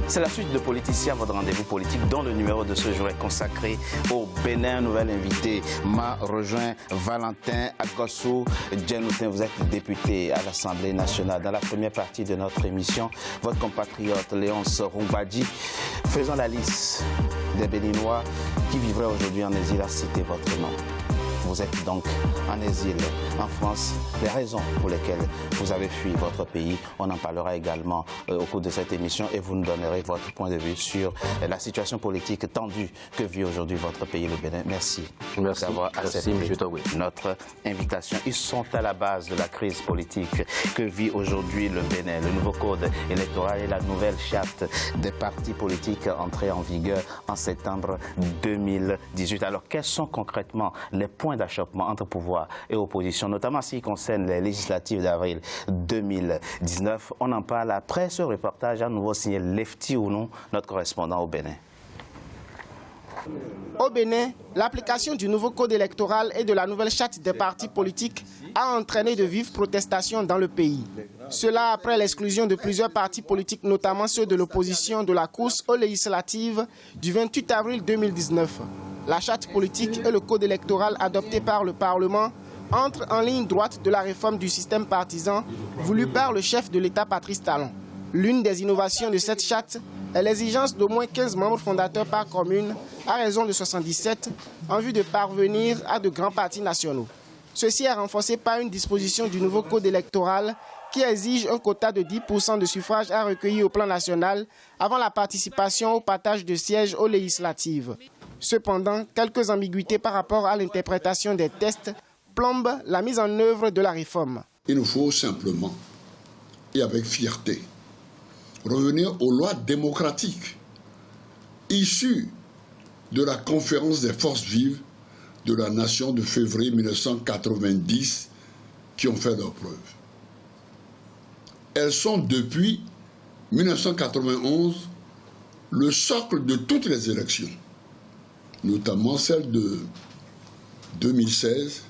C'est la suite de Politicien, votre rendez-vous politique, dont le numéro de ce jour est consacré au Bénin. Nouvel invité m'a rejoint, Valentin Agossou Djenoutin. Vous êtes député à l'Assemblée nationale. Dans la première partie de notre émission, votre compatriote Léonce Roumbadji, faisant la liste des Béninois qui vivraient aujourd'hui en exil, a cité votre nom. Vous êtes donc en exil en France. Les raisons pour lesquelles vous avez fui votre pays, on en parlera également au cours de cette émission et vous nous donnerez votre point de vue sur la situation politique tendue que vit aujourd'hui votre pays, le Bénin. Merci d'avoir accepté notre invitation. Ils sont à la base de la crise politique que vit aujourd'hui le Bénin. Le nouveau code électoral et la nouvelle charte des partis politiques entrée en vigueur en septembre 2018. Alors, quels sont concrètement les points d'achoppement entre pouvoir et opposition, notamment en ce qui concerne les législatives d'avril 2019. On en parle après ce reportage à nouveau signé Lefty Ounou, notre correspondant au Bénin. Au Bénin, l'application du nouveau code électoral et de la nouvelle charte des partis politiques a entraîné de vives protestations dans le pays. Cela après l'exclusion de plusieurs partis politiques, notamment ceux de l'opposition, de la course aux législatives du 28 avril 2019. La charte politique et le code électoral adopté par le Parlement entrent en ligne droite de la réforme du système partisan voulue par le chef de l'État Patrice Talon. L'une des innovations de cette charte est l'exigence d'au moins 15 membres fondateurs par commune à raison de 77 en vue de parvenir à de grands partis nationaux. Ceci est renforcé par une disposition du nouveau code électoral qui exige un quota de 10% de suffrages à recueillir au plan national avant la participation au partage de sièges aux législatives. Cependant, quelques ambiguïtés par rapport à l'interprétation des tests plombent la mise en œuvre de la réforme. Il nous faut simplement, et avec fierté, revenir aux lois démocratiques issues de la conférence des forces vives de la nation de février 1990 qui ont fait leurs preuves. Elles sont depuis 1991 le socle de toutes les élections, notamment celle de 2016,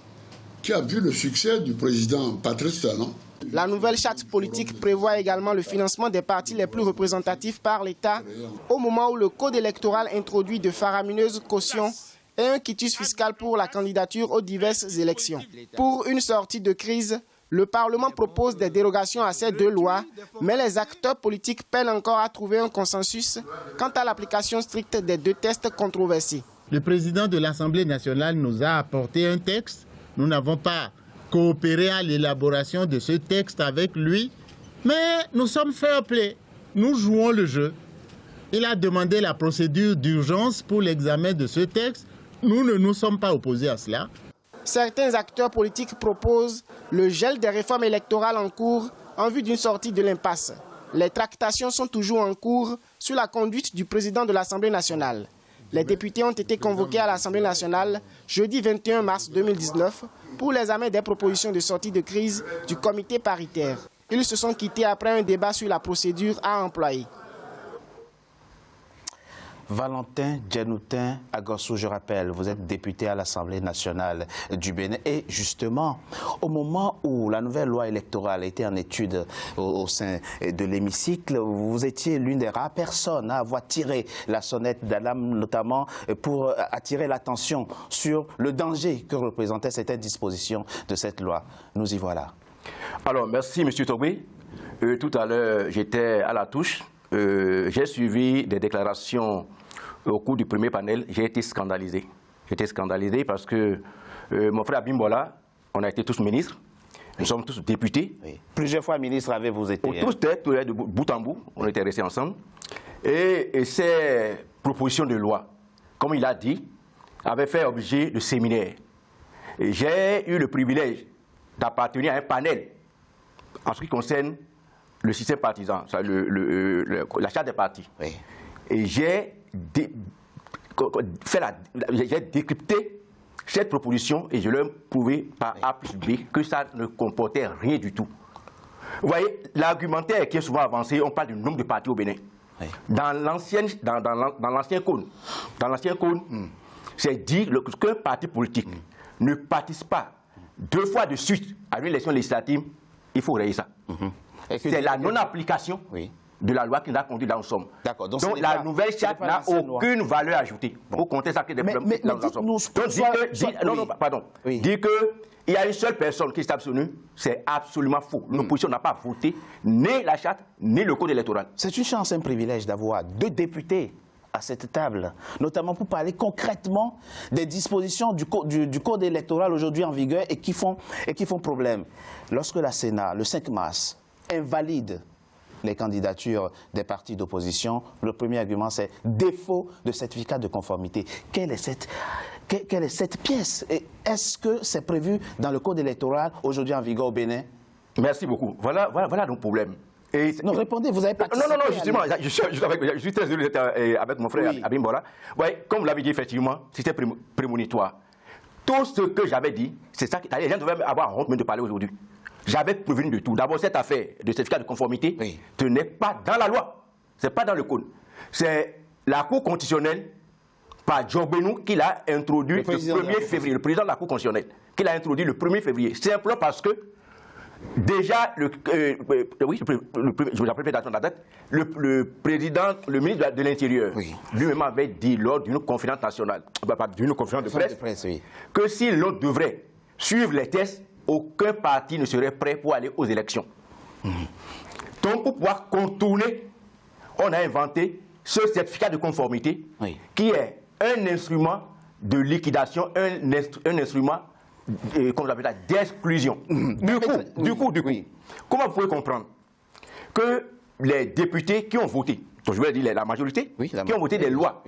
qui a vu le succès du président Patrice Talon. La nouvelle charte politique prévoit également le financement des partis les plus représentatifs par l'État, au moment où le code électoral introduit de faramineuses cautions et un quitus fiscal pour la candidature aux diverses élections. Pour une sortie de crise, le Parlement propose des dérogations à ces deux lois, mais les acteurs politiques peinent encore à trouver un consensus quant à l'application stricte des deux tests controversés. Le président de l'Assemblée nationale nous a apporté un texte. Nous n'avons pas coopéré à l'élaboration de ce texte avec lui, mais nous sommes fair play. Nous jouons le jeu. Il a demandé la procédure d'urgence pour l'examen de ce texte. Nous ne nous sommes pas opposés à cela. Certains acteurs politiques proposent le gel des réformes électorales en cours en vue d'une sortie de l'impasse. Les tractations sont toujours en cours sur la conduite du président de l'Assemblée nationale. Les députés ont été convoqués à l'Assemblée nationale jeudi 21 mars 2019 pour l'examen des propositions de sortie de crise du comité paritaire. Ils se sont quittés après un débat sur la procédure à employer. Valentin Djenoutin Agossou, je rappelle, vous êtes député à l'Assemblée nationale du Bénin. Et justement, au moment où la nouvelle loi électorale était en étude au sein de l'hémicycle, vous étiez l'une des rares personnes à avoir tiré la sonnette d'alarme, notamment pour attirer l'attention sur le danger que représentait cette disposition de cette loi. Nous y voilà. Alors, merci M. Togui. Tout à l'heure, j'étais à la touche. J'ai suivi des déclarations au cours du premier panel. J'ai été scandalisé. J'étais scandalisé parce que mon frère Bimbola, on a été tous ministres, nous sommes tous députés. Oui. Plusieurs fois ministres avez-vous été. Tous de bout en bout, on était restés ensemble. Et ces propositions de loi, comme il a dit, avaient fait objet de séminaires. J'ai eu le privilège d'appartenir à un panel en ce qui concerne le système partisan, la charte des partis. Oui. Et j'ai décrypté cette proposition et je leur ai prouvé par A plus B que ça ne comportait rien du tout. Vous voyez, l'argumentaire qui est souvent avancé, on parle du nombre de partis au Bénin. Oui. Dans l'ancien code, c'est dit qu'un parti politique ne participe pas 2 fois de suite à une élection législative, il faut rayer ça. C'est la non-application de la loi qui nous a conduit là où nous sommes. D'accord. Donc la nouvelle charte n'a aucune valeur ajoutée. Au contraire, ça crée des problèmes là où nous sommes. Donc dire qu'il y a une seule personne qui est abstenue, c'est absolument faux. L'opposition n'a pas voté ni la charte, ni le code électoral. C'est une chance, un privilège d'avoir 2 députés à cette table, notamment pour parler concrètement des dispositions du code électoral aujourd'hui en vigueur et qui font problème. Lorsque la Sénat, le 5 mars, invalide les candidatures des partis d'opposition, le premier argument c'est défaut de certificat de conformité. Quelle est cette pièce? Est-ce que c'est prévu dans le code électoral aujourd'hui en vigueur au Bénin? Merci beaucoup. Voilà nos problèmes. Non, répondez, vous avez participé. Non, justement, je suis très heureux d'être avec mon frère Abim Bola. Ouais, comme vous l'avez dit, effectivement, c'était prémonitoire. Tout ce que j'avais dit, c'est ça que les gens devaient avoir honte même de parler aujourd'hui. J'avais prévenu de tout. D'abord, cette affaire de certificat de conformité, ce n'est pas dans la loi, ce n'est pas dans le code. C'est la Cour constitutionnelle, par Djorbenou, qui l'a introduit le 1er février, le président de la Cour constitutionnelle, qui l'a introduit le 1er février. Simplement parce que déjà, je vous rappelle la date, le président, le ministre de l'Intérieur, lui-même avait dit lors d'une conférence nationale, d'une conférence de presse, que si l'on devrait suivre les tests, aucun parti ne serait prêt pour aller aux élections. Donc, pour pouvoir contourner, on a inventé ce certificat de conformité qui est un instrument de liquidation, un instrument d'exclusion. Du coup, comment vous pouvez comprendre que les députés qui ont voté, donc je vais dire la majorité, qui ont voté des lois,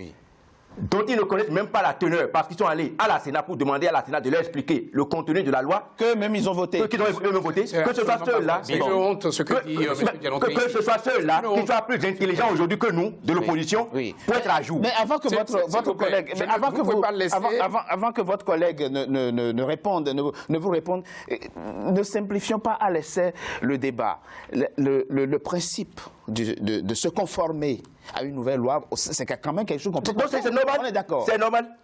dont ils ne connaissent même pas la teneur, parce qu'ils sont allés à la Sénat pour demander à la Sénat de leur expliquer le contenu de la loi. Que même ils ont voté. Que ce soit ceux-là. Que ce soit ceux-là qui soient plus intelligents aujourd'hui que nous, de l'opposition, pour être à jour. Mais avant que votre collègue. Avant que votre collègue ne réponde, ne vous réponde, ne simplifions pas à l'essai le débat. Le principe de se conformer à une nouvelle loi, c'est quand même quelque chose qu'on peut... C'est normal. On est d'accord. C'est normal.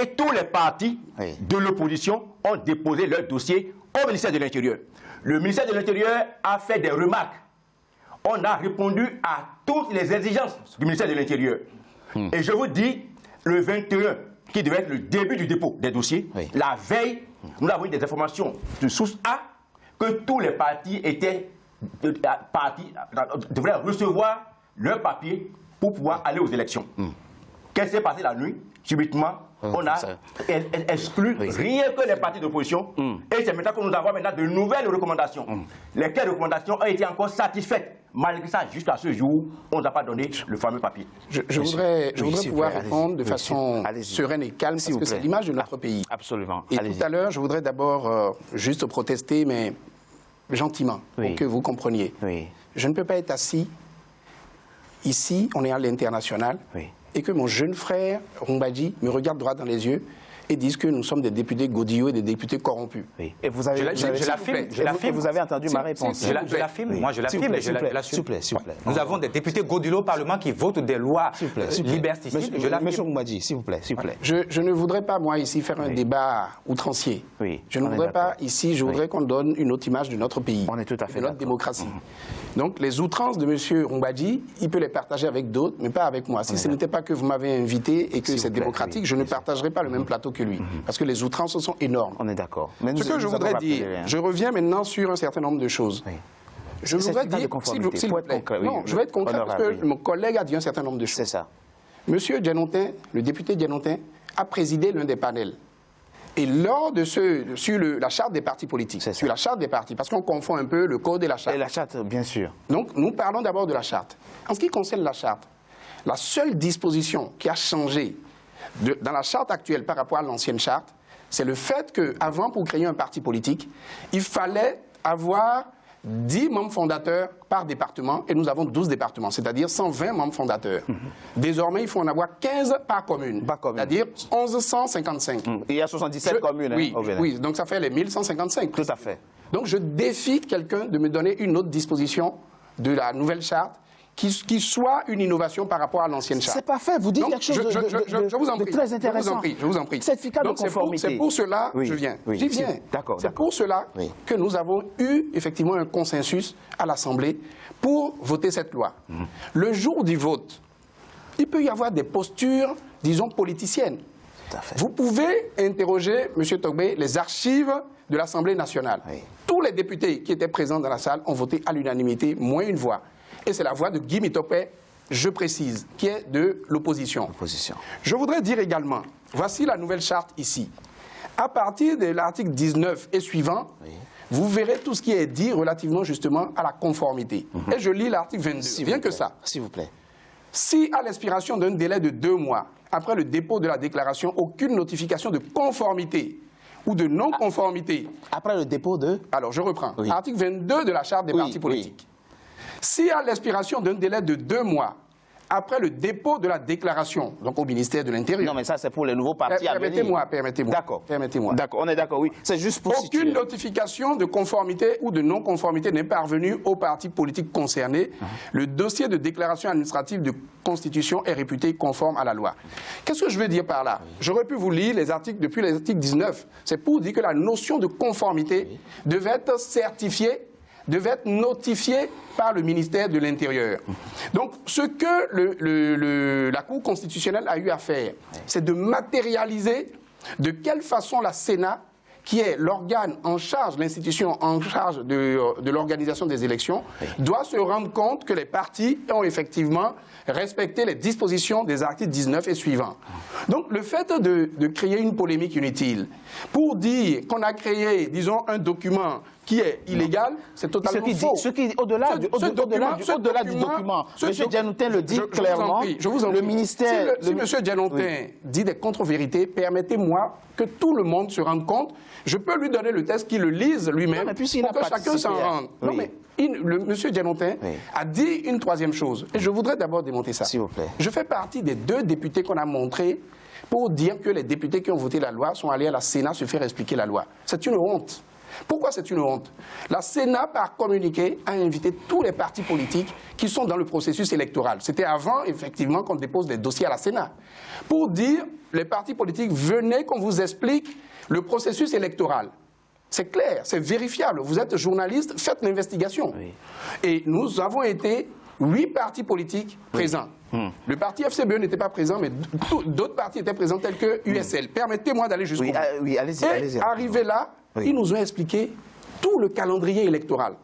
Et tous les partis de l'opposition ont déposé leur dossier au ministère de l'Intérieur. Le ministère de l'Intérieur a fait des remarques. On a répondu à toutes les exigences du ministère de l'Intérieur. Et je vous dis, le 21, qui devait être le début du dépôt des dossiers, la veille, nous avons eu des informations de source A que tous les partis devraient recevoir leur papier pour pouvoir aller aux élections. Qu'est-ce qui s'est passé la nuit? Subitement, on a exclu rien que les partis d'opposition. Et c'est maintenant que nous avons de nouvelles recommandations. Lesquelles recommandations ont été encore satisfaites. Malgré ça, jusqu'à ce jour, on ne nous a pas donné le fameux papier. Je voudrais pouvoir répondre de façon sereine et calme, parce que c'est l'image de notre pays. Absolument. Et tout à l'heure, je voudrais d'abord juste protester, mais gentiment, pour que vous compreniez. Je ne peux pas être assis. Ici, on est à l'international, et que mon jeune frère, Rumbadji, me regarde droit dans les yeux et dise que nous sommes des députés godillots et des députés corrompus. Et vous avez, vous avez entendu ma réponse. Je l'affirme, moi je l'affirme, je l'assume. S'il vous plaît. Nous avons des députés godillots au Parlement qui votent des lois liberticides. Monsieur Rumbadji, s'il vous plaît. Je ne voudrais pas, moi, ici, faire un débat outrancier. Je ne voudrais pas, ici, je voudrais qu'on donne une autre image de notre pays, on est tout à fait de notre démocratie. Donc, les outrances de M. Rumbadji, il peut les partager avec d'autres, mais pas avec moi. Si ce n'était pas que vous m'avez invité et que c'est démocratique, je ne partagerai pas le même plateau que lui. Parce que les outrances sont énormes. On est d'accord. Ce que je voudrais dire, je reviens maintenant sur un certain nombre de choses. Je voudrais dire, s'il vous plaît, non, je vais être concret parce que mon collègue a dit un certain nombre de choses. C'est ça. Monsieur Djanotin, le député Djanotin, a présidé l'un des panels. Et lors de sur la charte des partis politiques, sur la charte des partis, parce qu'on confond un peu le code et la charte. Et la charte, bien sûr. Donc, nous parlons d'abord de la charte. En ce qui concerne la charte, la seule disposition qui a changé dans la charte actuelle par rapport à l'ancienne charte, c'est le fait qu'avant, pour créer un parti politique, il fallait avoir 10 membres fondateurs par département, et nous avons 12 départements, c'est-à-dire 120 membres fondateurs. Désormais, il faut en avoir 15 par commune, c'est-à-dire 1155. Il y a 77 communes au Bénin. Oui, donc ça fait les 1155. Tout à fait. Donc je défie quelqu'un de me donner une autre disposition de la nouvelle charte qui soit une innovation par rapport à l'ancienne charte. C'est pas fait, vous dites Donc, quelque chose de très intéressant. Je vous en prie. Certificat de conformité. C'est pour cela, Oui, je viens. oui, J'y viens. d'accord, C'est pour cela que nous avons eu effectivement un consensus à l'Assemblée pour voter cette loi. Le jour du vote, il peut y avoir des postures, disons, politiciennes. Tout à fait. Vous pouvez interroger, M. Togbé, les archives de l'Assemblée nationale. Oui. Tous les députés qui étaient présents dans la salle ont voté à l'unanimité, moins une voix. Et c'est la voix de Guy Mitopé, je précise, qui est de l'opposition. Je voudrais dire également, voici la nouvelle charte ici. À partir de l'article 19 et suivant, vous verrez tout ce qui est dit relativement justement à la conformité. Et je lis l'article 22, rien que ça. S'il vous plaît. Si à l'expiration d'un délai de 2 mois, après le dépôt de la déclaration, aucune notification de conformité ou de non-conformité... Après le dépôt de... Alors, je reprends. Oui. Article 22 de la Charte des partis politiques. Si à l'expiration d'un délai de 2 mois, après le dépôt de la déclaration, donc au ministère de l'Intérieur... Non, mais ça, c'est pour les nouveaux partis à venir. Permettez-moi. D'accord. Permettez-moi. D'accord, on est d'accord, oui. C'est juste pour situer. Aucune notification de conformité ou de non-conformité n'est parvenue aux partis politiques concernés. Le dossier de déclaration administrative de constitution est réputé conforme à la loi. Qu'est-ce que je veux dire par là? J'aurais pu vous lire les articles depuis l'article 19. C'est pour dire que la notion de conformité devait être certifiée, devait être notifiée par le ministère de l'Intérieur. Donc, ce que la Cour constitutionnelle a eu à faire, c'est de matérialiser de quelle façon la Sénat, qui est l'organe en charge, l'institution en charge de l'organisation des élections, doit se rendre compte que les partis ont effectivement respecté les dispositions des articles 19 et suivants. Donc, le fait de créer une polémique inutile pour dire qu'on a créé, disons, un document qui est illégal, c'est totalement faux. Au-delà du document, M. Djanoutin le dit clairement, je vous en prie. le ministère... Si M. Djanoutin dit des contre-vérités, permettez-moi que tout le monde se rende compte. Je peux lui donner le texte, qu'il le lise lui-même, pour que chacun s'en rende. Non, mais M. Djanoutin a dit une troisième chose. Et je voudrais d'abord démonter ça. S'il vous plaît. Je fais partie des 2 députés qu'on a montrés pour dire que les députés qui ont voté la loi sont allés à la Sénat se faire expliquer la loi. C'est une honte. Pourquoi c'est une honte? La Sénat, par communiqué, a invité tous les partis politiques qui sont dans le processus électoral. C'était avant, effectivement, qu'on dépose les dossiers à la Sénat. Pour dire, les partis politiques, venez qu'on vous explique le processus électoral. C'est clair, c'est vérifiable. Vous êtes journaliste, faites l'investigation. Et nous avons été 8 partis politiques présents. Le parti FCBE n'était pas présent, mais d'autres partis étaient présents, tels que USL. Permettez-moi d'aller jusqu'au bout. Oui, allez-y. Arrivé là, ils nous ont expliqué tout le calendrier électoral.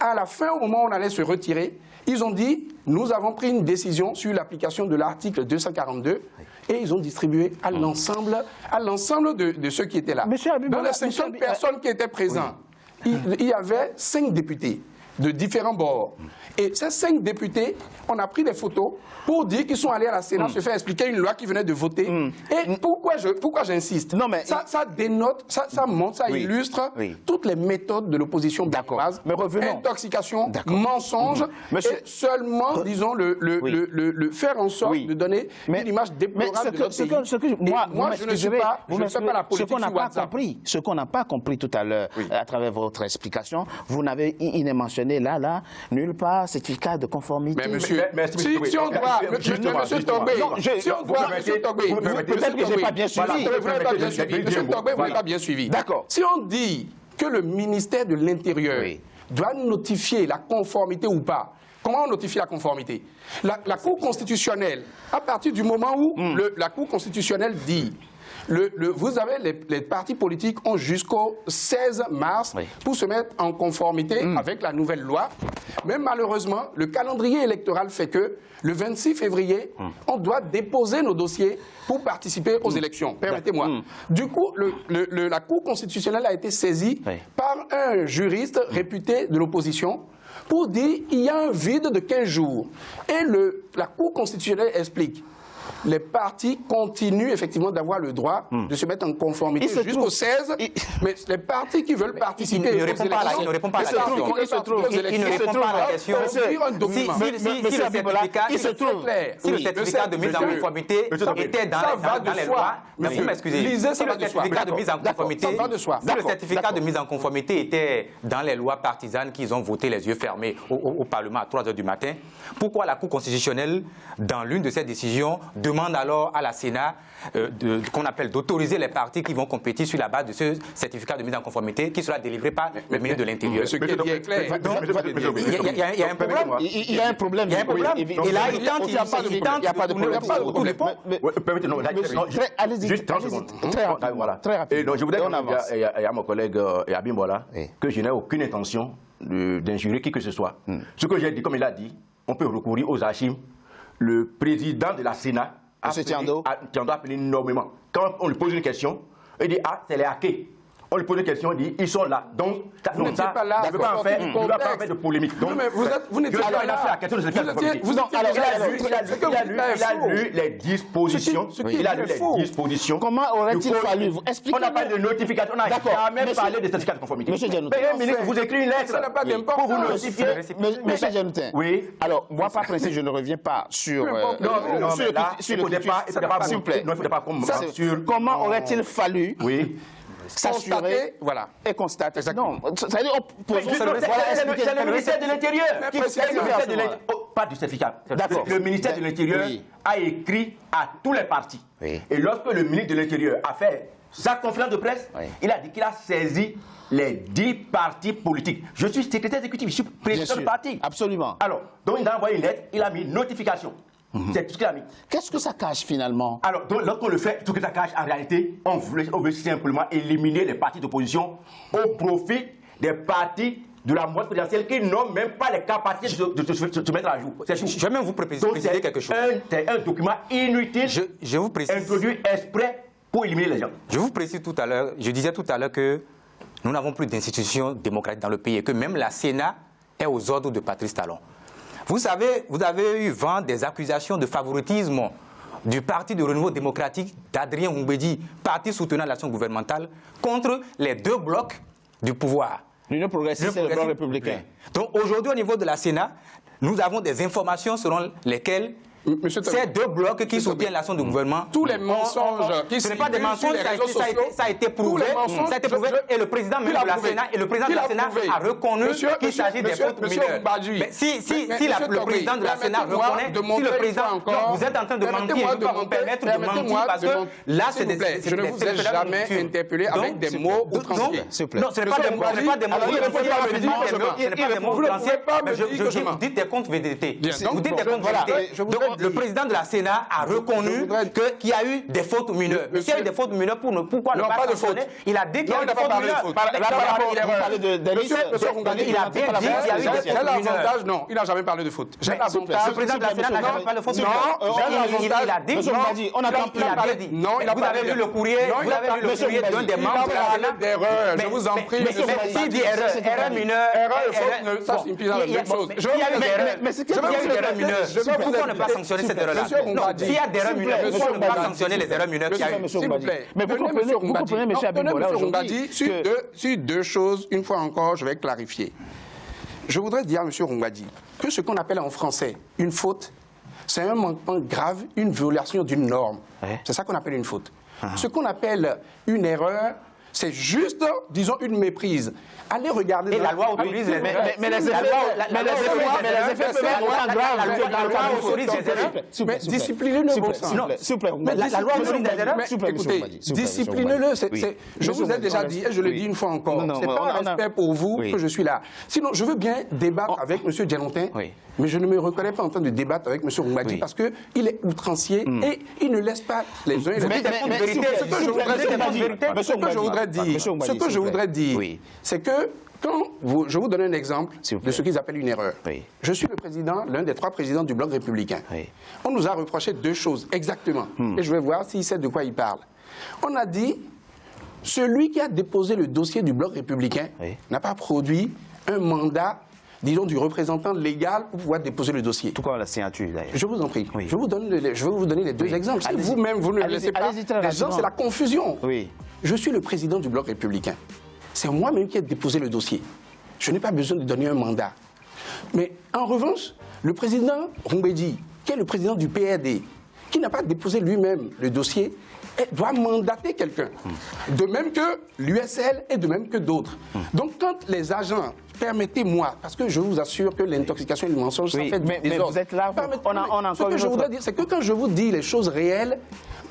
À la fin, au moment où on allait se retirer, ils ont dit, nous avons pris une décision sur l'application de l'article 242 et ils ont distribué à l'ensemble de ceux qui étaient là. Dans les 50 personnes qui étaient présentes, il y avait 5 députés de différents bords. Et ces 5 députés, on a pris des photos pour dire qu'ils sont allés à la Sénat se faire expliquer une loi qu'ils venaient de voter. Et pourquoi j'insiste? Non, mais ça dénote, ça montre, ça illustre toutes les méthodes de l'opposition béninoise. Mais revenons. Intoxication, mensonge, et seulement, disons, le faire en sorte de donner une image déplorable de notre pays. Moi, je ne fais pas la politique sur WhatsApp. Ce qu'on n'a pas compris tout à l'heure, à travers votre explication, vous n'avez mentionné là, nulle part, certificat de conformité. Mais monsieur, si on doit, monsieur Togbé, peut-être que je n'ai pas bien suivi. Monsieur Togbé, vous n'avez pas bien suivi. D'accord. Si on dit que le ministère de l'Intérieur doit notifier la conformité ou pas, comment on notifie la conformité? La Cour constitutionnelle, à partir du moment où la Cour constitutionnelle dit vous avez les partis politiques ont jusqu'au 16 mars pour se mettre en conformité avec la nouvelle loi. Mais malheureusement, le calendrier électoral fait que le 26 février, on doit déposer nos dossiers pour participer aux élections. Permettez-moi. Du coup, la Cour constitutionnelle a été saisie par un juriste réputé de l'opposition pour dire qu'il y a un vide de 15 jours. Et la Cour constitutionnelle explique. les partis continuent effectivement d'avoir le droit de se mettre en conformité jusqu'au 16, mais les partis qui veulent participer Il ne répond pas à la question. Il ne répond pas à la question. Si le certificat de mise en conformité était dans les lois, mais vous m'excusez, si le certificat de mise en conformité, si le certificat de mise en conformité était dans les lois partisanes qu'ils ont votées les yeux fermés au Parlement à 3 h du matin, pourquoi la Cour constitutionnelle, dans l'une de ses décisions, demande alors à la Sénat qu'on appelle d'autoriser les partis qui vont compétir sur la base de ce certificat de mise en conformité qui sera délivré par le ministre de l'Intérieur. Il y a un problème. Il y a un problème. Et là, il tente. Il n'y a pas de problème. Permettez-moi, allez-y. Juste 30 secondes. Très rapide. Je voudrais dire à mon collègue Abimbola que je n'ai aucune intention d'injurer qui que ce soit. Ce que j'ai dit, comme il a dit, on peut recourir aux archives. Le président de la Sénat a appelé énormément. Quand on lui pose une question, il dit « Ah, c'est les hackers ». On lui pose une question, il dit « Ils sont là ». Donc, vous n'étiez pas là. Je ne veux pas en faire de polémique. Donc, non, mais vous n'étiez pas là. Il a fait la question de cette il a lu les dispositions. Il a lu les dispositions. Comment aurait-il fallu vous expliquer? On n'a pas de notification, on n'a jamais parlé de certificat de conformité. Monsieur Djenoutin. Un ministre vous écrit une lettre. Ça n'a pas d'importance. Pour vous notifier. Monsieur Djenoutin. Oui. Alors, moi, par principe, je ne reviens pas sur... Non, mais là, il ne faudrait pas... S'il vous plaît. Non, il ne faudrait pas qu'on... Comment aurait-il fallu... Oui. S'assurer et constater. Non, ça veut dire, c'est le ministère de l'Intérieur pas du certificat. Le ministère de l'Intérieur a écrit à tous les partis. Et lorsque le ministre de l'Intérieur a fait sa conférence de presse, il a dit qu'il a saisi les 10 partis politiques. Je suis secrétaire exécutif, je suis président du parti. Absolument. Alors, donc il a envoyé une lettre, il a mis notification. C'est tout ce qu'il a mis. Qu'est-ce que ça cache finalement? Alors, lorsqu'on le fait, tout ce que ça cache, en réalité, on veut simplement éliminer les partis d'opposition au profit des partis de la moitié présidentielle qui n'ont même pas les capacités de se mettre à jour. Je vais même vous préciser quelque chose. C'est un document inutile, je vous précise, introduit exprès pour éliminer les gens. Je vous précise tout à l'heure, je disais tout à l'heure que nous n'avons plus d'institutions démocratiques dans le pays et que même la Sénat est aux ordres de Patrice Talon. Vous savez, vous avez eu vent des accusations de favoritisme du Parti de Renouveau démocratique d'Adrien Oumbédi, parti soutenant l'action gouvernementale, contre les 2 blocs du pouvoir. L'Union progressiste et le bloc républicain. Donc aujourd'hui, au niveau de la Sénat, nous avons des informations selon lesquelles ces 2 blocs qui soutiennent l'action du gouvernement. Tous les mensonges qui ce n'est pas des mensonges, ça a été prouvé. Et le président même de la Sénat a reconnu qu'il s'agit des fautes mineures. Mais si le président de la Sénat reconnaît, si le président... Vous êtes en train de mentir, je ne peux pas vous permettre de mentir parce que là, c'est des... Je ne vous ai jamais interpellé avec des mots outranciers. Non, ce n'est pas des mots outranciers. Vous dites des comptes vérités. Vous dites des comptes vérités. Le président de la Sénat a reconnu qu'il y a eu des fautes mineures. S'il y a eu des fautes mineures, pourquoi ne pas sanctionner? Il a dit qu'il y a eu des fautes mineures. Il a bien dit qu'il y a eu des fautes mineures. Non, il n'a jamais parlé de faute. Le président de la Sénat n'a jamais parlé de faute mineure. Il a dit. On n'entend plus. Vous avez vu le courrier d'un des membres de la Sénat. Je vous en prie. S'il dit erreur mineure, ça c'est une la même chose. Je vais pourquoi ne pas sanctionner cette erreur-là? S'il y a des erreurs mineures, pourquoi ne pas sanctionner les erreurs mineures qu'il y a eu? S'il vous plaît. Mais vous comprenez, M. Abimbola, aujourd'hui, sur 2 choses, une fois encore, je vais clarifier. Je voudrais dire à M. Roungadi que ce qu'on appelle en français une faute, c'est un manquement grave, une violation d'une norme. C'est ça qu'on appelle une faute. Ce qu'on appelle une erreur, c'est juste, disons, une méprise. Allez regarder... Et la loi autorise les erreurs. Mais les effets peuvent être graves. La loi autorise les erreurs. Mais disciplinez-le, bon sang. S'il vous plaît. La loi autorise les erreurs. Écoutez, disciplinez-le. Je vous ai déjà dit, et je le dis une fois encore, c'est pas un respect pour vous que je suis là. Sinon, je veux bien débattre avec M. Djenoutin, mais je ne me reconnais pas en train de débattre avec M. Roungadi parce qu'il est outrancier et il ne laisse pas les uns et les autres. Ce que je voudrais dire, c'est que quand je vous donne un exemple de ce qu'ils appellent une erreur. Je suis le président, l'un des 3 présidents du bloc républicain. On nous a reproché 2 choses exactement. Et je vais voir s'il sait de quoi il parle. On a dit, celui qui a déposé le dossier du bloc républicain n'a pas produit un mandat disons, du représentant légal pour pouvoir déposer le dossier. Tout comme la signature, d'ailleurs. Je vous en prie. Oui. Je vais vous donner les deux exemples. Si vous-même, vous ne le laissez pas, les gens, c'est la confusion. Oui. Je suis le président du Bloc républicain. C'est moi-même qui ai déposé le dossier. Je n'ai pas besoin de donner un mandat. Mais en revanche, le président Rumbedi, qui est le président du PRD, qui n'a pas déposé lui-même le dossier, doit mandater quelqu'un. De même que l'USL et de même que d'autres. Donc quand les agents, permettez-moi, parce que je vous assure que l'intoxication et le mensonge, ça fait mais vous êtes là, on a ce que je voudrais dire, c'est que quand je vous dis les choses réelles,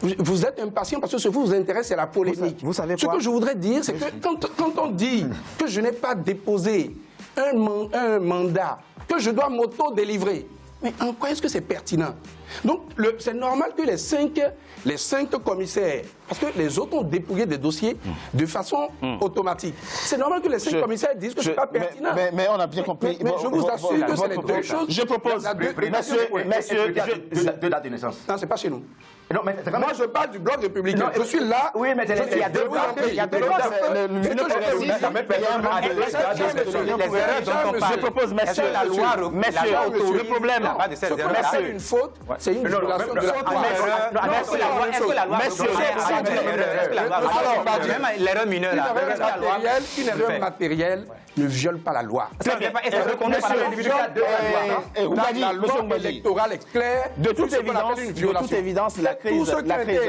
vous êtes impatient parce que ce qui vous intéresse, c'est la polémique. Vous savez quoi? Ce que je voudrais dire, c'est que quand on dit que je n'ai pas déposé un mandat, que je dois m'auto-délivrer, mais en quoi est-ce que c'est pertinent? Donc, c'est normal que les cinq commissaires, parce que les autres ont dépouillé des dossiers de façon automatique. C'est normal que les 5 commissaires disent que ce n'est pas pertinent. Mais on a bien compris. Mais je vous assure que c'est les deux choses. Je propose, monsieur, de date de naissance. Non, c'est pas chez nous. Non, mais moi, je parle du Bloc républicain. Je suis là. Oui, mais il y a deux blocs. Il y a deux blocs. Je propose, monsieur, le problème. C'est une faute. C'est une violation de la loi. L'erreur mineure, une erreur matérielle ne viole pas la loi. La loi électorale est claire. De toute évidence, la crise,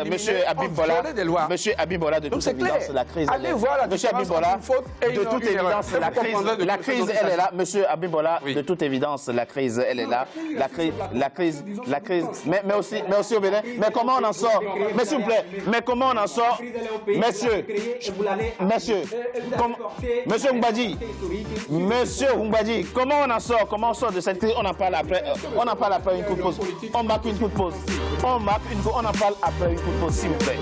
monsieur Abimbola, de toute évidence, la crise, allez voir monsieur Abimbola, de toute évidence, la crise, elle est là, monsieur Abimbola, de toute évidence, la crise, elle est là, la crise, mais aussi au Bénin, mais comment on en sort, mais s'il vous plaît, mais comment on en sort, monsieur Rumbadi, comment on en sort, comment on sort de cette crise, on en parle après une coup de pause, on marque une coup de pause, on en parle après une coup de pause, s'il vous plaît.